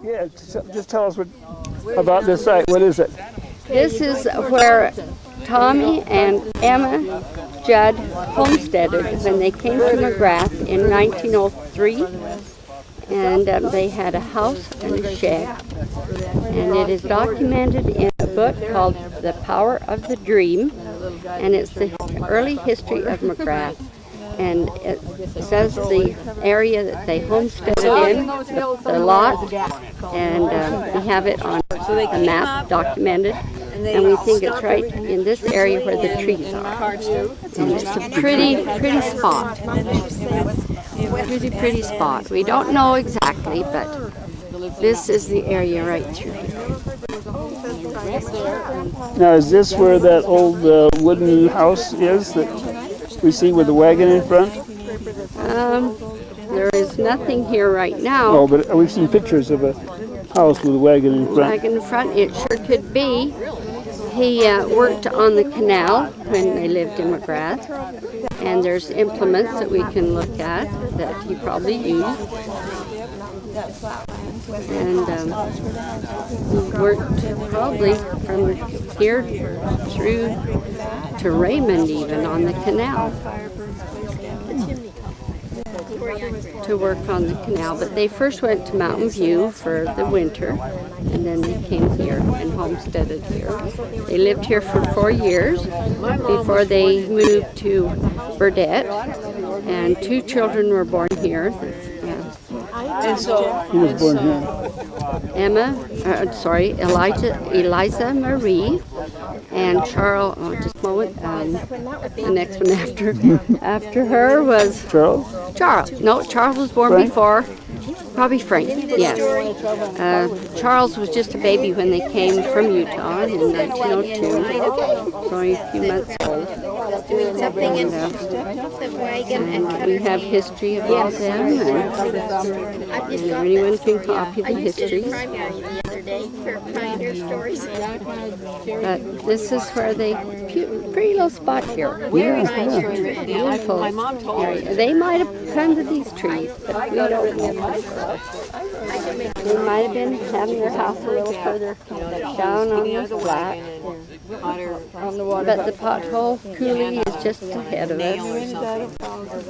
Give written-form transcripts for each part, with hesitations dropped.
Yeah, just tell us about this site. What is it? This is where Tommy and Emma Judd homesteaded when they came to Magrath in 1903. And they had a house and a shed. And it is documented in a book called The Power of the Dream. And it's the early history of Magrath. And it says the area that they homesteaded in, the lot, and we have it on a map documented, and we think it's right in this area where the trees are. And it's a pretty spot. Pretty spot. We don't know exactly, but this is the area right through here. Now, is this where that old wooden house is that we see with the wagon in front? There is nothing here right now. Oh, but we've seen pictures of a house with a wagon in front. Wagon in front, it sure could be. He worked on the canal when they lived in Magrath, and there's implements that we can look at that he probably used. And he worked probably from here through to Raymond even on the canal to work on the canal. But they first went to Mountain View for the winter, and then they came here and homesteaded here. They lived here for 4 years before they moved to Burdett, and 2 children were born here. And so who was born here? Eliza Marie and Charles. Oh, just a moment. The next one after her was Charles. No, Charles was born Frank? before. Probably Frank. Yes. Charles was just a baby when they came from Utah in 1902. Only a few months old. And we have history of all them, and anyone can copy the histories. But this is where they, pretty little spot here. Beautiful area. They might have planted these trees, but we don't know. They might have been having their house a little further down on the flat. But the pothole coulee is just ahead of us,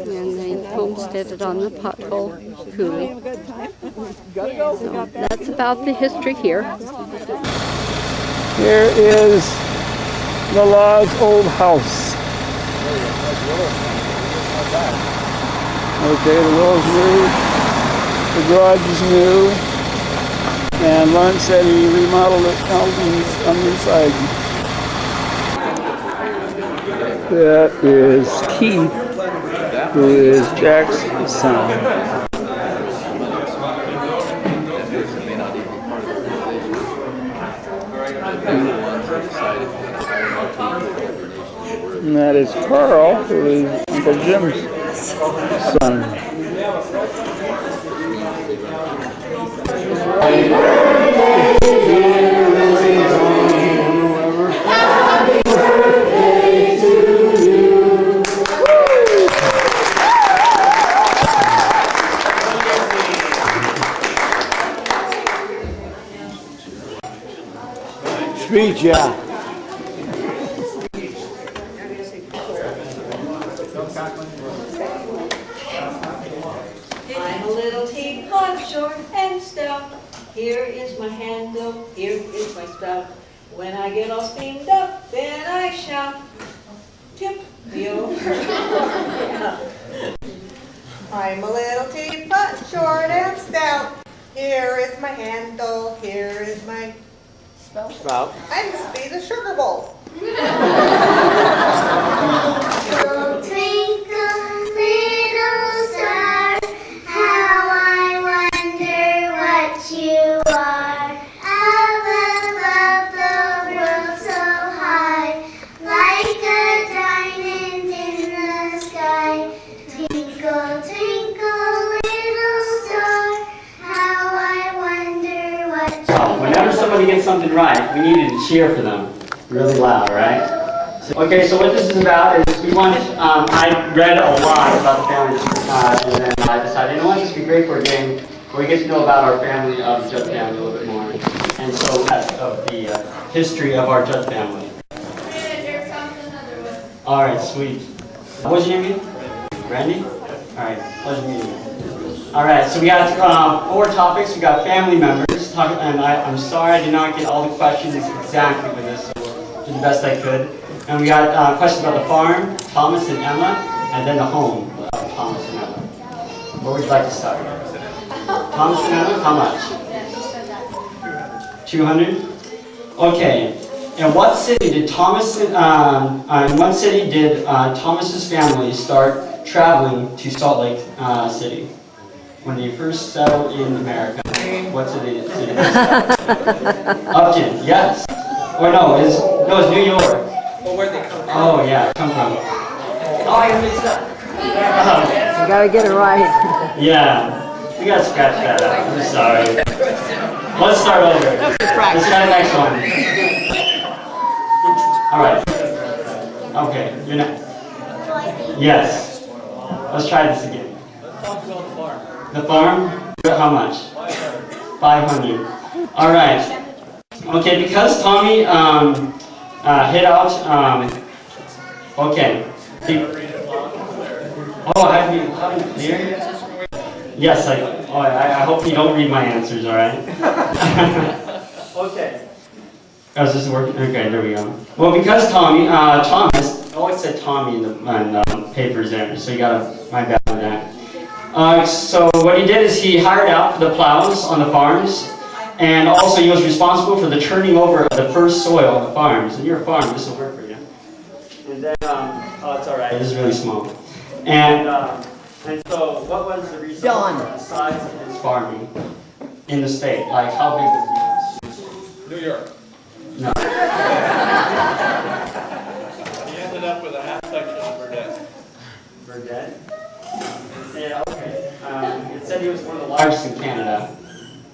and they homesteaded on the pothole coulee. So that's about the history here. Here is the Law's old house. Okay, the wall's new, the garage is new, and Lawrence said he remodeled it on the inside. That is Keith, who is Jack's son. And that is Carl, who is Uncle Jim's son. Speech, yeah. I'm a little teapot, short and stout. Here is my handle, here is my spout. When I get all steamed up, then I shout, tip me over. I'm a little teapot, short and stout. Here is my handle, here is my Spout. I must be the sugar bowl. Twinkle, little star, how I wonder what you are. Up above the world so high, like a diamond in the sky. Twinkle, twinkle, little star, how I wonder what you are. Whenever somebody gets something right, we needed to cheer for them really loud, right? Okay, so what this is about is we want, I read a lot about the family and then I decided, you know what, this would be great for a game. where we get to know about our family, the Judd family, a little bit more. And so of the history of our Judd family. All right, sweet. What was your name again? Randy? All right, pleasure meeting you. All right, so we got 4 topics. We got family members, and I'm sorry I did not get all the questions exactly with this, so did the best I could. And we got questions about the farm, Thomas and Emma, and then the home of Thomas and Emma. Where would you like to start? Thomas and Emma, how much? 200? Okay. In what city did Thomas's family start traveling to Salt Lake City? When they first settled in America, what city did they start? Upton, yes. Or no, it's New York. Well, where'd they come from? Oh yeah, come from. Oh, I got mixed up. You gotta get it right. Yeah, we gotta scratch that out. I'm sorry. Let's start over. Let's try the next one. All right. Okay, you're next. Yes. Let's try this again. Let's talk about the farm. The farm? How much? 500. All right. Okay, because Tommy hit out. Okay. Have you clear? Yes, I hope you don't read my answers. All right. Okay. Oh, is this working? Okay, there we go. Well, because Thomas, I always said Tommy in the papers there, so you gotta my bad on that. So what he did is he hired out for the plows on the farms, and also he was responsible for the turning over of the first soil on the farms. And you're a farm, this will work for you. And then, oh, it's all right. This is really small. And so, what was the reason for the size of his farming in the state? Like, how big was it? New York. No. He ended up with a half section of Burdett. Burdett? Yeah, okay. It said he was one of the largest in Canada.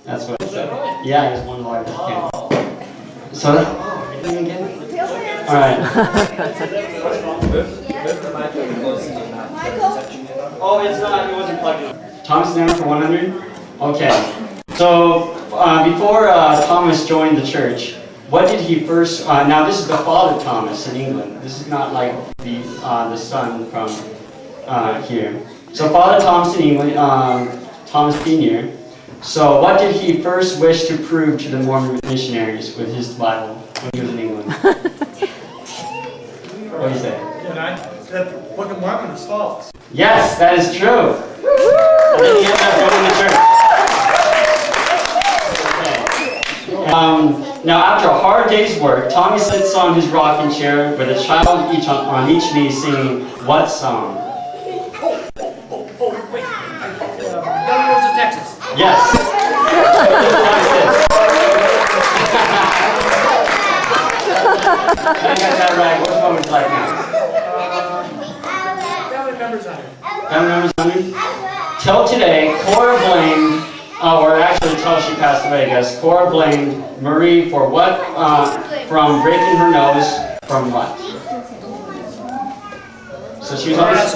That's what it said. Yeah, he was one of the largest in Canada. So, anything again? All right. Oh, it's not. It wasn't plugged in. Thomas and Emma for 100. Okay. So before Thomas joined the church, what did he first? Now this is the father Thomas in England. This is not like the son from here. So Father Thomas in England, Thomas Senior. So what did he first wish to prove to the Mormon missionaries with his Bible when he was in England? What do you say? That the Book of Mormon is false. Yes, that is true. And then he ended up going to church. Okay. Now, after a hard day's work, Tommy sits on his rocking chair with a child on each knee singing what song? Governors of Texas. Yes. I got that right. Which one would you like now? Family members on it. Family members on it? Till today, Cora blamed, or actually until she passed away, I guess, Cora blamed Marie for what? From breaking her nose from what? So she was on this.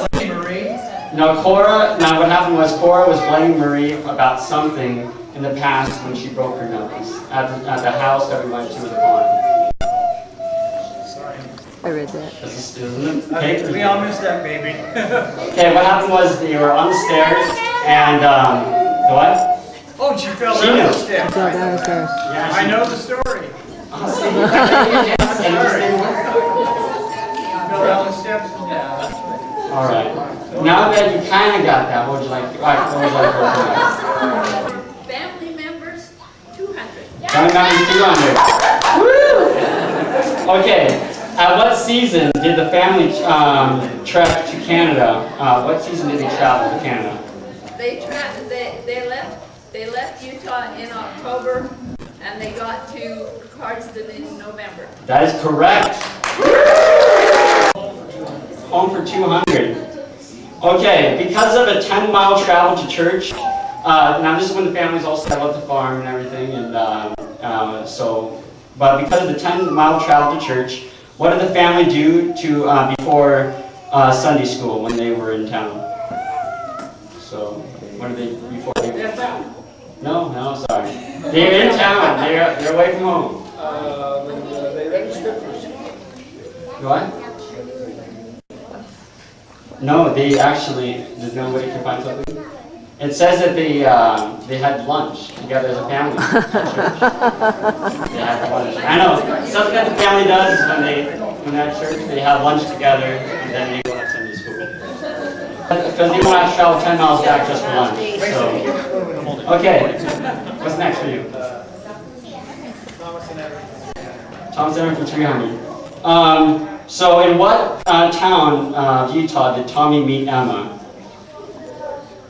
No, Cora, now what happened was Cora was blaming Marie about something in the past when she broke her nose at the house that we went to with the farm. I read that. We all missed that, baby. Okay, what happened was they were on the stairs and, what? Oh, she fell She down knew. the steps. Fell downstairs. Yeah, I know the story. I'll see. Fell down the steps and down. All right. Now that you kind of got that, what would you like to, all right, what would you like to do? Family members, 200. Family members 200. Woo! Okay. At what season did the family trek to Canada? What season did they travel to Canada? They left Utah in October, and they got to Cardston in November. That is correct. Home for 200. Okay, because of a 10-mile travel to church, now this is when the families all settled at the farm and everything, and but because of the 10-mile travel to church, what did the family do to before Sunday school when they were in town? So, what did they before they? No, sorry. They're in town. They're away from home. They read scriptures. What? No, they actually. There's no way you can find something. It says that they had lunch together as a family at church. They had lunch. I know. Something that the family does is when they're at church, they have lunch together and then they go have Sunday school. Because they won't have to travel 10 miles back just for lunch. So, okay. What's next for you? Thomas and Emma for 300. So in what town of Utah did Tommy meet Emma?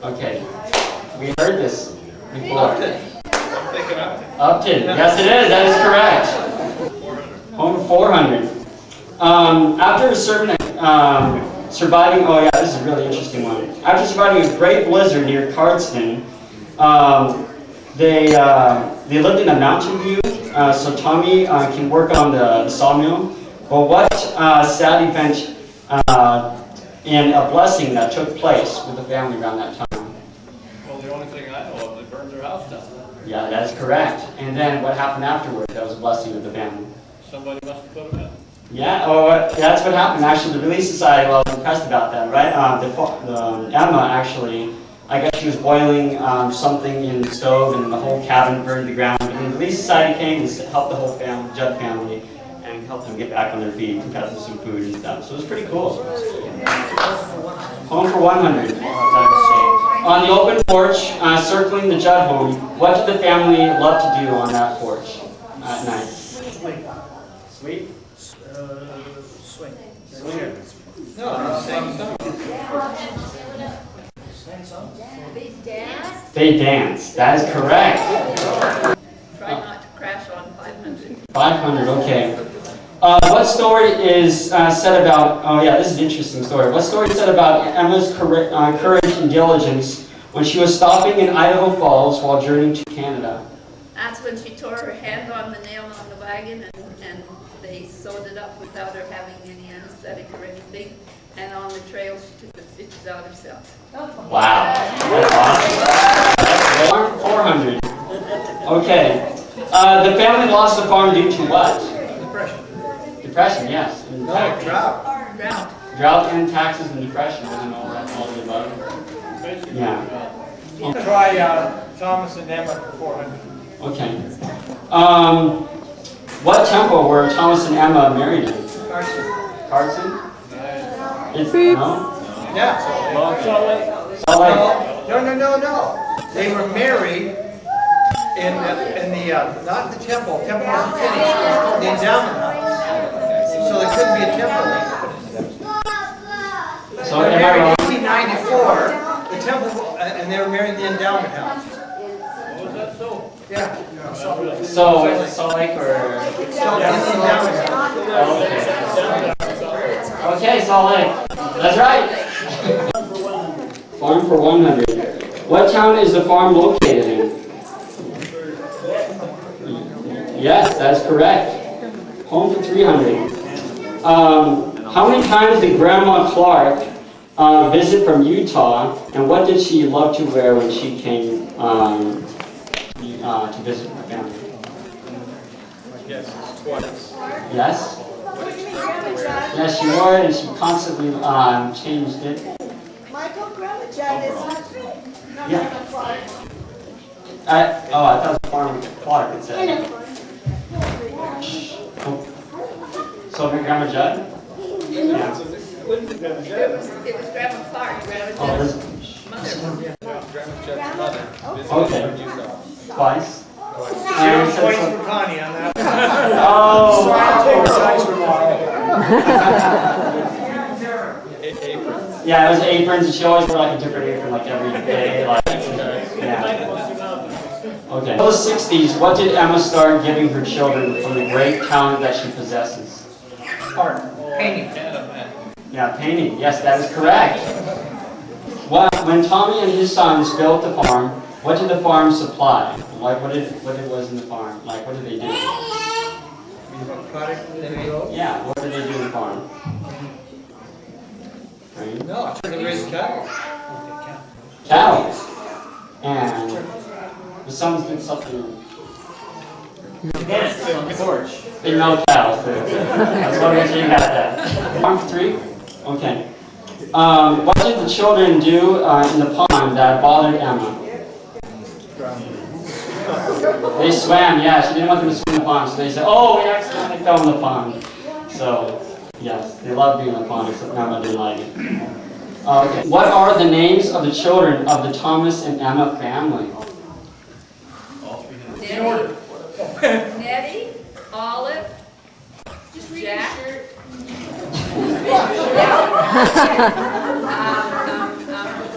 Okay. We heard this before. Upton. Yes, it is. That is correct. Home for 400. After surviving, oh yeah, this is a really interesting one. After surviving a great blizzard near Cardston, they lived in a mountain view, so Tommy can work on the sawmill. But what sad event and a blessing that took place with the family around that time? Well, the only thing I know of, they burned their house down. Yeah, that is correct. And then what happened afterward? That was a blessing with the family. Somebody must have put them in. Yeah, that's what happened. Actually, the Relief Society, well, I was impressed about that, right? Emma, actually, I guess she was boiling something in the stove and the whole cabin burned to the ground. And the Relief Society came and helped the whole family, Judd family, and helped them get back on their feet and got them some food and stuff. So it was pretty cool. Home for 100. On the open porch, circling the Judd home, what did the family love to do on that porch at night? Sweet? Swing. No, same song. They danced. That is correct. Try not to crash on 500. 500, okay. What story is said about, oh yeah, this is an interesting story. What story is said about Emma's courage and diligence when she was stopping in Idaho Falls while journeying to Canada? That's when she tore her hand on the nail on the wagon and they sewed it up without her having any anesthetic or anything. And on the trail, she took the stitches out herself. Wow, that's awesome. 400. Okay. The family lost the farm due to what? Depression, yes. And Drought. Drought and taxes and depression, and all of the above. Yeah. Try Thomas and Emma for 400. Okay. What temple were Thomas and Emma married in? Carson. Carson? It's, no? Yeah. Salt Lake. No. They were married in the not the temple. Temple wasn't finished. It was called the endowment house. So there couldn't be a temple. So They were am I married wrong? in 1894. The temple, and they were married in the endowment house. What was that so? Yeah. So is it Salt Lake or? So in the endowment house. Okay, Salt Lake. That's right. Farm for 100. What town is the farm located in? Yes, that's correct. Home for 300. How many times did Grandma Clark visit from Utah, and what did she love to wear when she came to visit her family? Yes, it's twice. Yes? Yes, she wore it and she constantly changed it. Michael, Grandma Judd is not Yeah. Clark. I thought it was Farm Clark, it said. So, Grandma Judd? Yeah. It was Grandma Clark, Grandma Oh, Judd's this, mother. Grandma Judd's mother. okay. Visited from Utah. Twice. 0 points for Connie on that. Oh! Aprons. Yeah, it was aprons, and she always wore like a different apron like every day. Like, yeah. Okay. In the 60s, what did Emma start giving her children from the great talent that she possesses? Art. Painting. Yeah, painting. Yes, that is correct. Well, when Tommy and his sons built the farm, what did the farm supply? Like, what was in the farm? Like, what did they do? Product that they built? Yeah, what did they do in the farm? Right? No, I took a raised cattle. Cattle. And The son's been something. Yes, on the porch. Big milk cows. That's what makes sure you got that. Farm 3? Okay. What did the children do in the pond that bothered Emma? They swam, yeah. She didn't want them to swim in the pond, so they said, oh, we accidentally fell in the pond. So, yes, they loved being in the pond, except Emma didn't like it. Okay. What are the names of the children of the Thomas and Emma family? Nettie, Olive, Jack.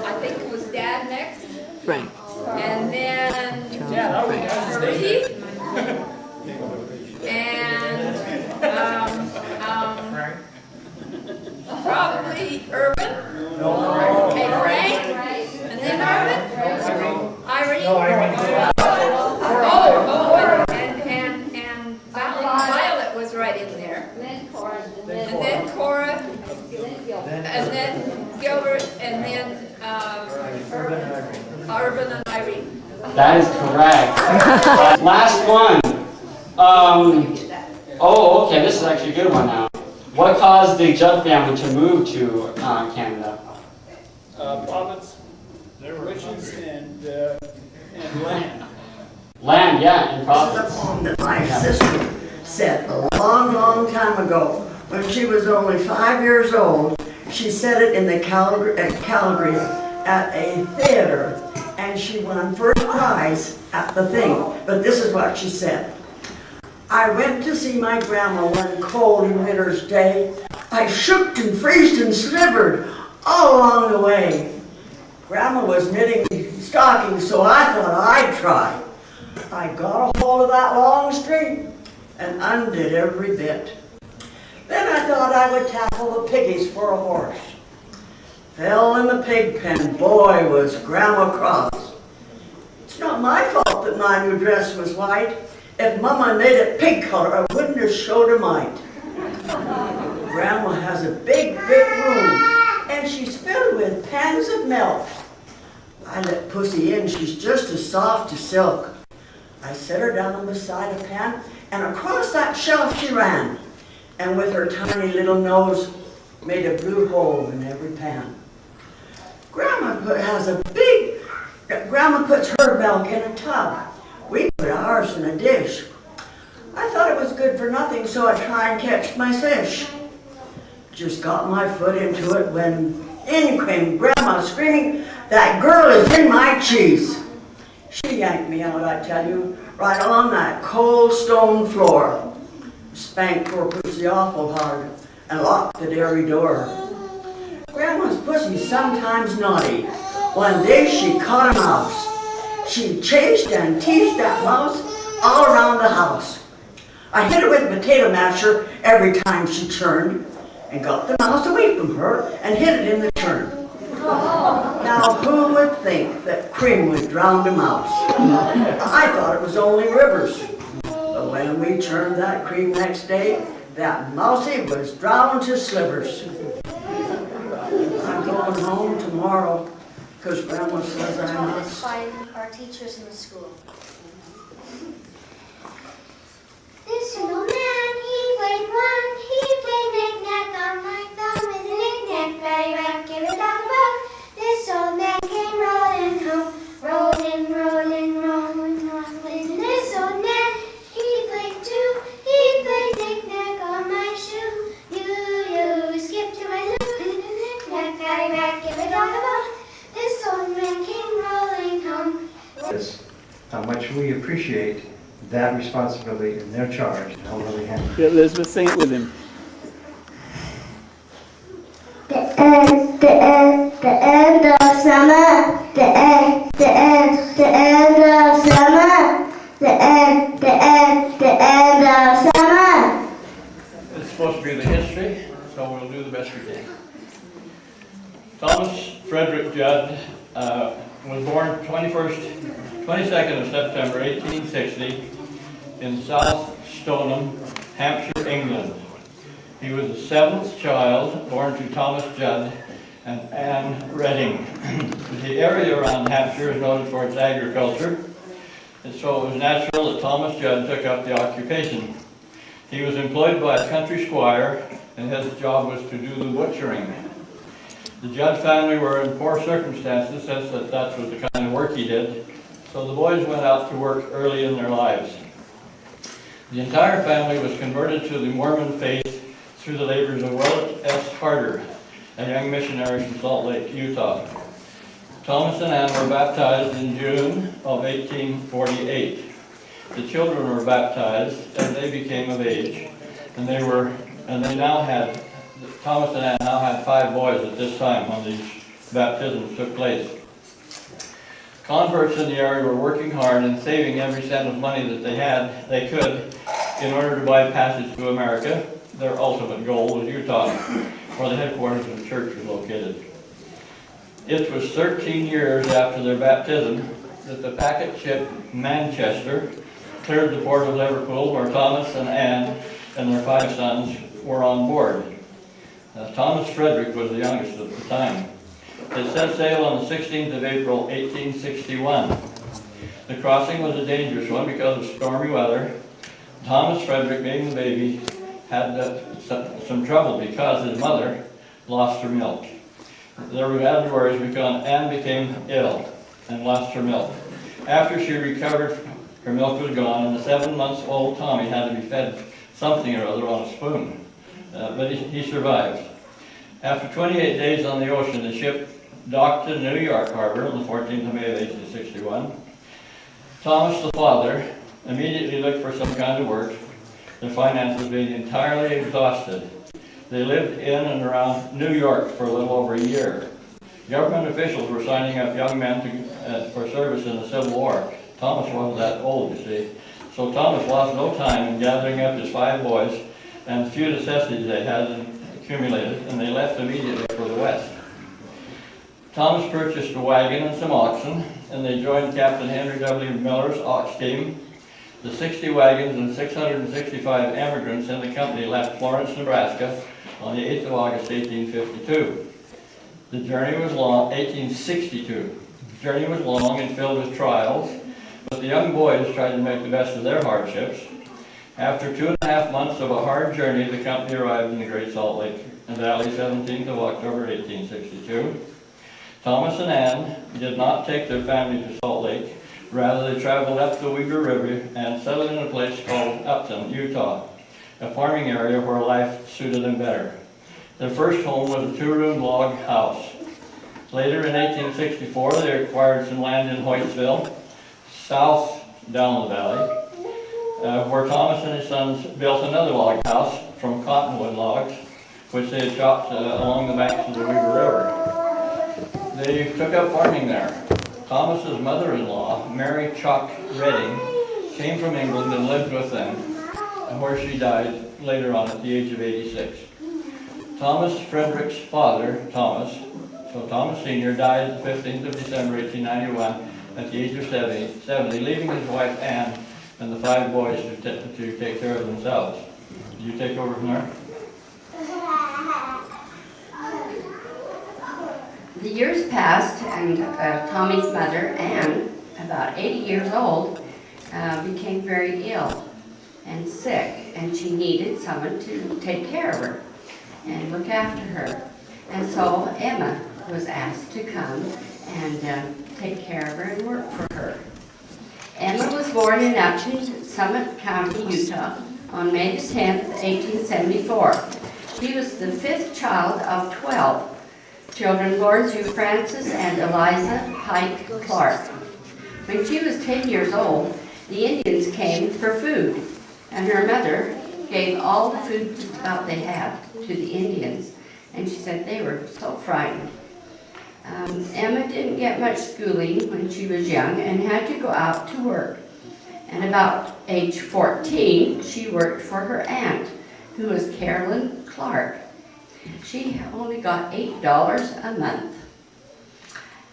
I think it was Dad next. Frank. And then Marie. And probably Urban. Okay, Frank. And then Urban. Irene. And Violet was right in there. And then Cora. And then Gilbert. And then Urban and Irene. That is correct. Last one. Oh, okay, this is actually a good one now. What caused the Judd family to move to Canada? Province, riches, and land. Land, yeah, in province. This is a poem that my sister said a long, long time ago. When she was only 5 years old, she said it in the Calgary at a theater, and she won first prize at the thing. But this is what she said. I went to see my grandma one cold winter's day. I shook and freezed and slivered all along the way. Grandma was knitting stockings, so I thought I'd try. I got a hold of that long string and undid every bit. Then I thought I would tackle the piggies for a horse. Fell in the pig pen, boy, was Grandma cross. It's not my fault that my new dress was white. If Mama made it pig color, I wouldn't have showed her might. Grandma has a big, big room, and she's filled with pans of milk. I let Pussy in, she's just as soft as silk. I set her down beside a pan, and across that shelf she ran, and with her tiny little nose, made a blue hole in every pan. Grandma puts her milk in a tub. We put ours in a dish. I thought it was good for nothing, so I try and catch my fish. Just got my foot into it when in came Grandma screaming, "That girl is in my cheese!" She yanked me out, I tell you, right on that cold stone floor. Spanked poor Pussy awful hard and locked the dairy door. Grandma's Pussy's sometimes naughty. One day she caught a mouse. She chased and teased that mouse all around the house. I hit her with a potato masher every time she churned and got the mouse away from her and hid it in the churn. Now who would think that cream would drown a mouse? I thought it was only Rivers. But when we churned that cream next day, that mousie was drowned to slivers. I'm going home tomorrow because Grandma says I must. By our teachers in the school. This little man, he played knick-knack on my thumb with a knick-knack, paddywhack, give it out the book. This old man came rolling home, rolling. This old man, he played too, he played knick-knack on my shoe. You skip to my loo, knick-knack, paddywhack, give it out the book. This old man came rolling home. How much we appreciate that responsibility and their charge and how well they handle it. Yeah, Elizabeth, sing it with him. The end of summer. The end of summer. The end of summer. It's supposed to be the history, so we'll do the best we can. Thomas Frederick Judd was born 22nd of September 1860 in South Stoneham, Hampshire, England. He was the seventh child born to Thomas Judd and Anne Redding. The area around Hampshire is noted for its agriculture. and so it was natural that Thomas Judd took up the occupation. He was employed by a country squire, and his job was to do the butchering. The Judd family were in poor circumstances, since that was the kind of work he did, so the boys went out to work early in their lives. The entire family was converted to the Mormon faith through the labors of Willett S. Harder, a young missionary from Salt Lake, Utah. Thomas and Ann were baptized in June of 1848. The children were baptized and they became of age, and Thomas and Ann now had 5 boys at this time when these baptisms took place. Converts in the area were working hard and saving every cent of money that they could in order to buy passage to America. Their ultimate goal was Utah, where the headquarters of the church was located. It was 13 years after their baptism that the packet ship Manchester cleared the port of Liverpool, where Thomas and Ann and their 5 sons were on board. Thomas Frederick was the youngest at the time. It set sail on the 16th of April, 1861. The crossing was a dangerous one because of stormy weather. Thomas Frederick, being the baby, had some trouble because his mother lost her milk. There were added worries because Anne became ill and lost her milk. After she recovered, her milk was gone, and the 7-month-old Tommy had to be fed something or other on a spoon. But he survived. After 28 days on the ocean, the ship docked in New York Harbor on the 14th of May of 1861. Thomas, the father, immediately looked for some kind of work, their finances being entirely exhausted. They lived in and around New York for a little over a year. Government officials were signing up young men for service in the Civil War. Thomas wasn't that old, you see. So Thomas lost no time in gathering up his 5 boys and the few necessities they had accumulated, and they left immediately for the West. Thomas purchased a wagon and some oxen, and they joined Captain Henry W. Miller's ox team. The 60 wagons and 665 emigrants in the company left Florence, Nebraska on the 8th of August, 1852. The journey was long, 1862. The journey was long and filled with trials, but the young boys tried to make the best of their hardships. After 2.5 months of a hard journey, the company arrived in the Great Salt Lake Valley, 17th of October, 1862. Thomas and Ann did not take their family to Salt Lake. Rather, they traveled up the Weber River and settled in a place called Upton, Utah, a farming area where life suited them better. Their first home was a 2-room log house. Later, in 1864, they acquired some land in Hoytsville, south down the valley, where Thomas and his sons built another log house from cottonwood logs, which they had chopped along the banks of the Weber River. They took up farming there. Thomas's mother-in-law, Mary Chuck Redding, came from England and lived with them, where she died later on at the age of 86. Thomas Frederick's father, Thomas Sr., died the 15th of December, 1891, at the age of 70, leaving his wife Ann and the 5 boys to take care of themselves. Did you take over from there? The years passed, and Tommy's mother, Ann, about 80 years old, became very ill and sick, and she needed someone to take care of her and look after her. And so Emma was asked to come and take care of her and work for her. Emma was born in Upton, Summit County, Utah, on May the 10th, 1874. She was the 5th child of 12 children born to Francis and Eliza Pike Clark. When she was 10 years old, the Indians came for food, and her mother gave all the food about they had to the Indians, and she said they were so frightened. Emma didn't get much schooling when she was young and had to go out to work. And about age 14, she worked for her aunt, who was Carolyn Clark. She only got $8 a month.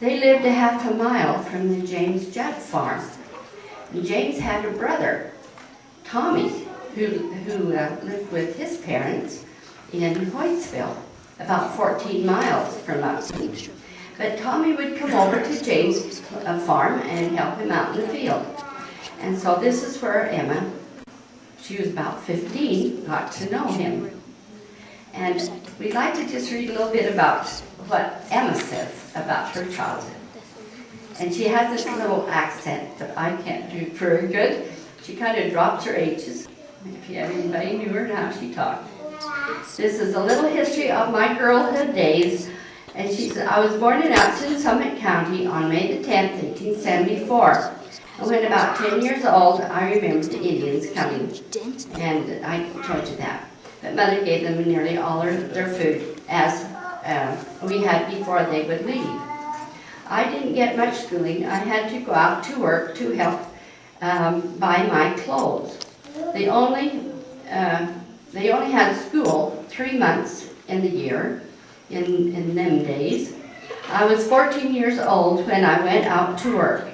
They lived a half a mile from the James Judd farm. And James had a brother, Tommy, who lived with his parents in Hoytsville, about 14 miles from Upton. But Tommy would come over to James' farm and help him out in the field. And so this is where Emma, she was about 15, got to know him. And we'd like to just read a little bit about what Emma says about her childhood. And she has this little accent that I can't do very good. She kind of drops her H's. If you have anybody knew her now, she talked. This is a little history of my girlhood days. And she said, I was born in Upton, Summit County on May the 10th, 1874. And when about 10 years old, I remember the Indians coming. And I told you that. But Mother gave them nearly all their food, as we had before they would leave. I didn't get much schooling. I had to go out to work to help buy my clothes. They only had school 3 months in the year, in them days. I was 14 years old when I went out to work.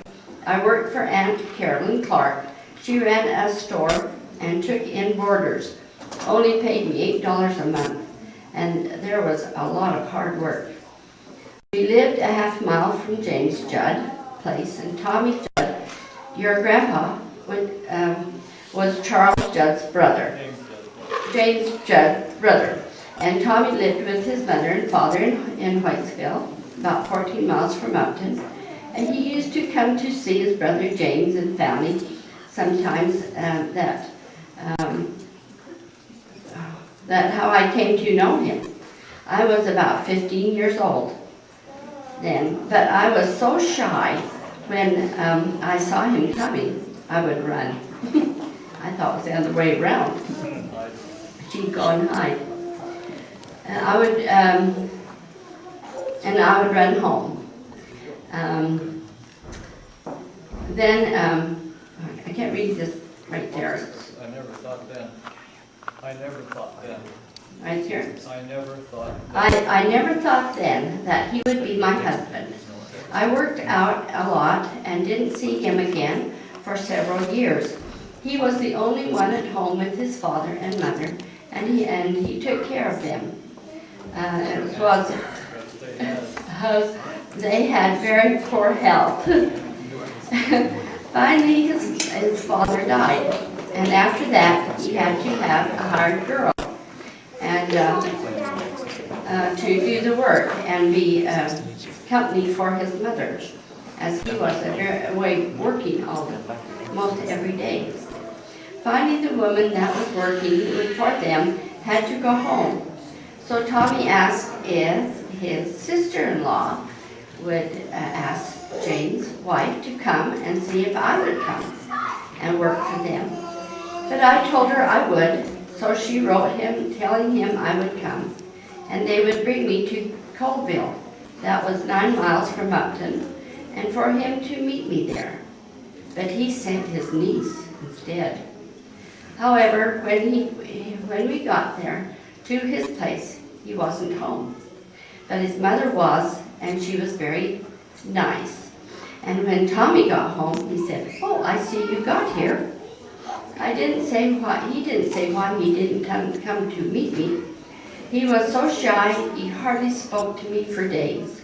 I worked for Aunt Carolyn Clark. She ran a store and took in boarders. Only paid me $8 a month, and there was a lot of hard work. We lived a half mile from James Judd place, and Tommy Judd, your grandpa, was Charles Judd's brother. James Judd's brother. And Tommy lived with his mother and father in Whitesville, about 14 miles from Upton. And he used to come to see his brother James and family sometimes. That's how I came to know him. I was about 15 years old then, but I was so shy when I saw him coming, I would run. I thought it was the other way around. She'd go and hide. And I would run home. I can't read this right there. I never thought then. Right here. I never thought. I never thought then that he would be my husband. I worked out a lot and didn't see him again for several years. He was the only one at home with his father and mother, and he took care of them. They had very poor health. Finally, his father died, and after that, he had to have a hired girl and to do the work and be company for his mother, as he was away working most every day. Finally, the woman that was working for them had to go home. So Tommy asked if his sister-in-law would ask Jane's wife to come and see if I would come and work for them. But I told her I would, so she wrote him telling him I would come, and they would bring me to Colville. That was 9 miles from Upton, and for him to meet me there. But he sent his niece instead. However, when we got there to his place, he wasn't home. But his mother was, and she was very nice. And when Tommy got home, he said, "Oh, I see you got here." He didn't say why he didn't come to meet me. He was so shy, he hardly spoke to me for days.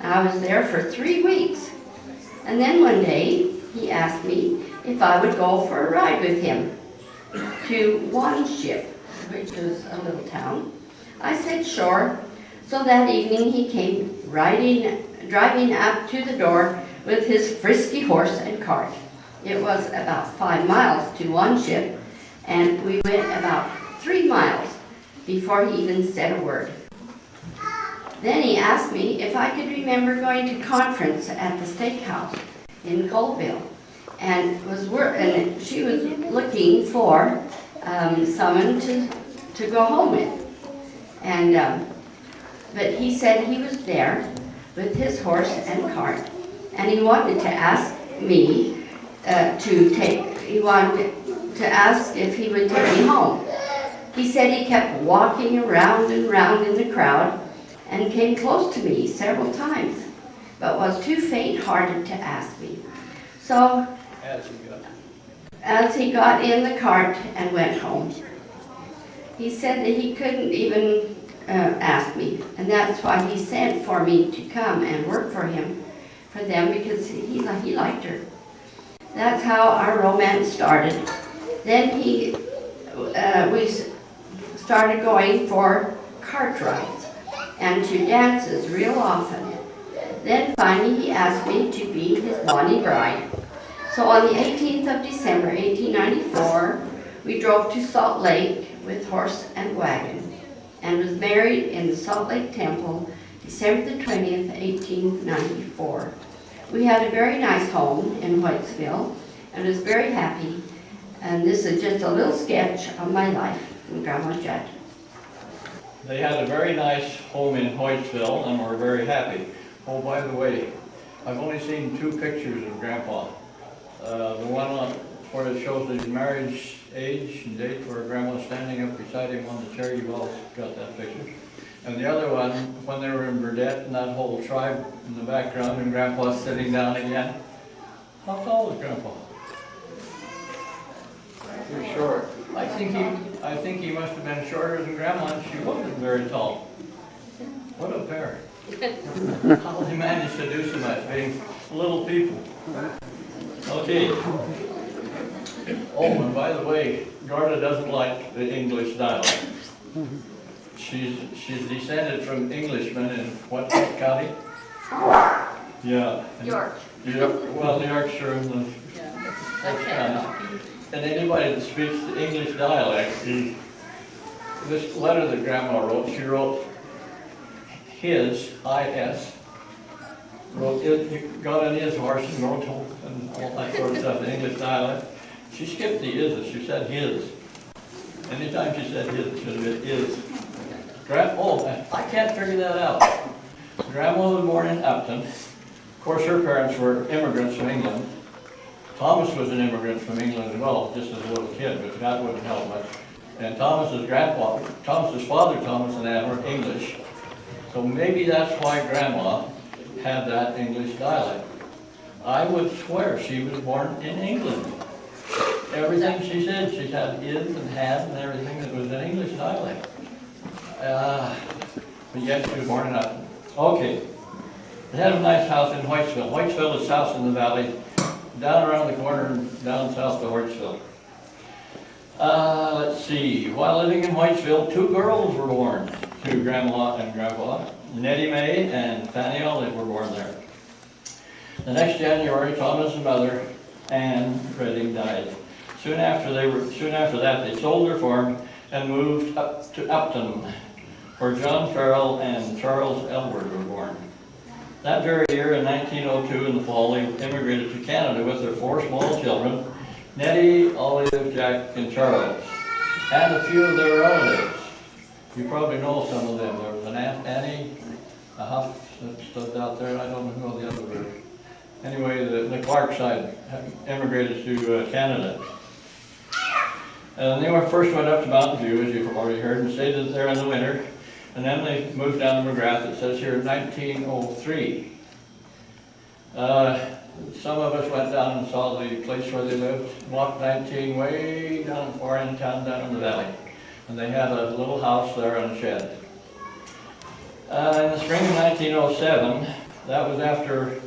I was there for 3 weeks. And then one day, he asked me if I would go for a ride with him to Wanship, which was a little town. I said sure. So that evening he came driving up to the door with his frisky horse and cart. It was about 5 miles to Wanship, and we went about 3 miles before he even said a word. Then he asked me if I could remember going to conference at the steakhouse in Colville, and she was looking for someone to go home with. But he said he was there with his horse and cart, and he wanted to ask me he wanted to ask if he would take me home. He said he kept walking around and round in the crowd and came close to me several times, but was too faint-hearted to ask me. So, as he got in the cart and went home, he said that he couldn't even ask me, and that's why he sent for me to come and work for them because he liked her. That's how our romance started. Then we started going for cart rides and to dances real often. Then finally he asked me to be his bonny bride. So on the 18th of December, 1894, we drove to Salt Lake with horse and wagon and was married in the Salt Lake Temple, December the 20th, 1894. We had a very nice home in Whitesville and was very happy. And this is just a little sketch of my life from Grandma Judd. They had a very nice home in Whitesville and were very happy. Oh, by the way, I've only seen 2 pictures of Grandpa. The one where it shows his marriage age and date, where Grandma's standing up beside him on the chair. You've all got that picture. And the other one, when they were in Burdett and that whole tribe in the background, and Grandpa's sitting down again. How tall is Grandpa? You're short. I think he must have been shorter than Grandma, and she wasn't very tall. What a pair. How they managed to do so much, being little people. Okay. Oh, and by the way, Garda doesn't like the English dialect. She's descended from Englishmen in what county? Yeah. York. Yeah, well, Yorkshire and the county. And anybody that speaks the English dialect, this letter that Grandma wrote, she wrote his, I-S, wrote it, got on his horse and wrote and all that sort of stuff, the English dialect. She skipped the is, she said his. Anytime she said his, it should have been is. I can't figure that out. Grandma was born in Upton. Of course, her parents were immigrants from England. Thomas was an immigrant from England as well, just as a little kid, but that wouldn't help much. And Thomas's father, Thomas and Ann, were English. So maybe that's why Grandma had that English dialect. I would swear she was born in England. Everything she said, she had is and had and everything that was an English dialect. But yet she was born in Upton. Okay. They had a nice house in Whitesville. Whitesville is south in the valley, down around the corner and down south of Whitesville. Let's see. While living in Whitesville, 2 girls were born to Grandma and Grandpa. Nettie Mae and Fanny Olive were born there. The next January, Thomas' mother, Ann Redding, died. Soon after that, they sold their farm and moved up to Upton, where John Farrell and Charles Elward were born. That very year, in 1902, in the fall, they immigrated to Canada with their 4 small children, Nettie, Olive, Jack, and Charles, and a few of their relatives. You probably know some of them. There was an Aunt Annie, a Huff that stood out there, and I don't know who the other were. Anyway, the Clark side immigrated to Canada. And they first went up to Mountain View, as you've already heard, and stayed there in the winter. And then they moved down to Magrath, it says here, in 1903. Some of us went down and saw the place where they lived, Block 19, way down far in town, down in the valley. And they had a little house there and a shed. In the spring of 1907, that was after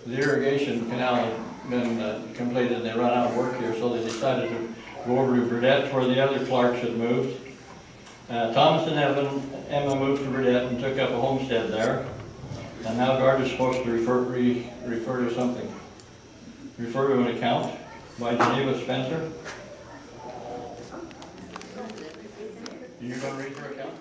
the irrigation canal had been completed and they ran out of work here, so they decided to go over to Burdett where the other Clarks had moved. Thomas and Emma moved to Burdett and took up a homestead there. And now Garda's supposed to refer to something. Refer to an account by Geneva Spencer. You going to read her account?